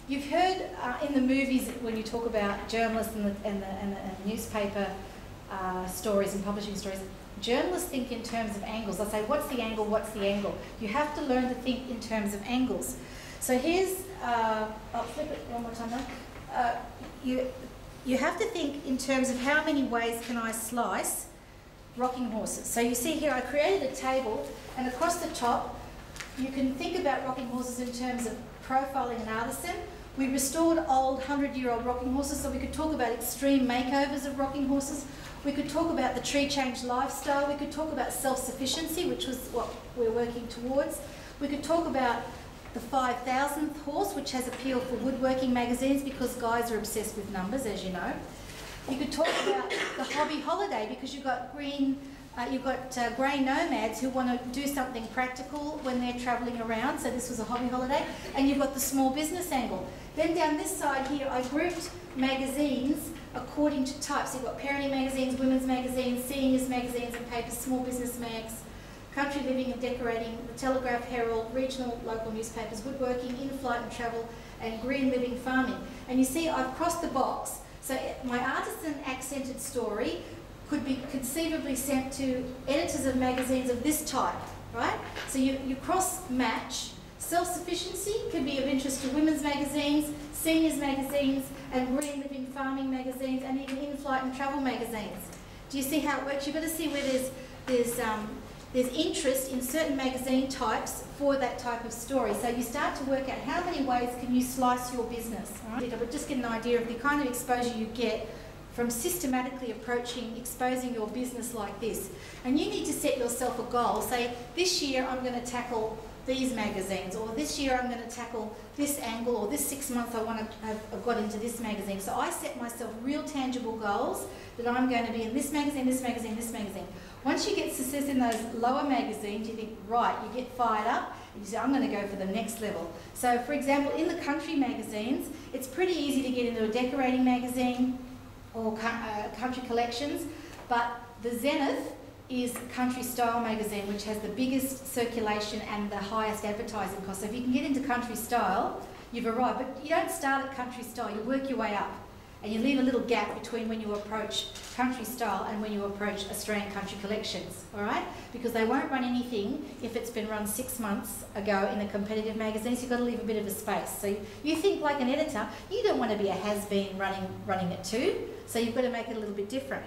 You've heard in the movies when you talk about journalists and newspaper stories and publishing stories, journalists think in terms of angles. They'll say, what's the angle, what's the angle? You have to learn to think in terms of angles. So here's, I'll flip it one more time now. You have to think in terms of how many ways can I slice rocking horses. So you see here I created a table, and across the top you can think about rocking horses in terms of profiling an artisan. We restored old 100-year-old rocking horses, so we could talk about extreme makeovers of rocking horses. We could talk about the tree change lifestyle. We could talk about self-sufficiency, which was what we're working towards. We could talk about the 5,000th horse, which has appeal for woodworking magazines because guys are obsessed with numbers, as you know. You could talk about the hobby holiday because you've got grey nomads who want to do something practical when they're travelling around, so this was a hobby holiday. And you've got the small business angle. Then down this side here, I grouped magazines according to types. You've got parenting magazines, women's magazines, seniors magazines and papers, small business mags, country living and decorating, the Telegraph, Herald, regional, local newspapers, woodworking, in-flight and travel, and green living farming. And you see I've crossed the box, so my artisan accented story could be conceivably sent to editors of magazines of this type, right? So you cross-match. Self-sufficiency could be of interest to women's magazines, seniors magazines, and green living farming magazines, and even in-flight and travel magazines. Do you see how it works? You've got to see where there's interest in certain magazine types for that type of story. So you start to work out how many ways can you slice your business. Right? But just get an idea of the kind of exposure you get from systematically exposing your business like this. And you need to set yourself a goal. Say, this year I'm going to tackle these magazines, or this year I'm going to tackle this angle, or this 6 months I want to have got into this magazine. So I set myself real tangible goals that I'm going to be in this magazine, this magazine, this magazine. Once you get success in those lower magazines, you think, right, you get fired up, and you say, I'm going to go for the next level. So for example, in the country magazines, it's pretty easy to get into a decorating magazine or country collections, but the zenith is Country Style magazine, which has the biggest circulation and the highest advertising cost. So if you can get into Country Style, you've arrived. But you don't start at Country Style, you work your way up. And you leave a little gap between when you approach Country Style and when you approach Australian Country Collections, all right? Because they won't run anything if it's been run 6 months ago in a competitive magazine, so you've got to leave a bit of a space. So you think like an editor, you don't want to be a has-been running it too, so you've got to make it a little bit different.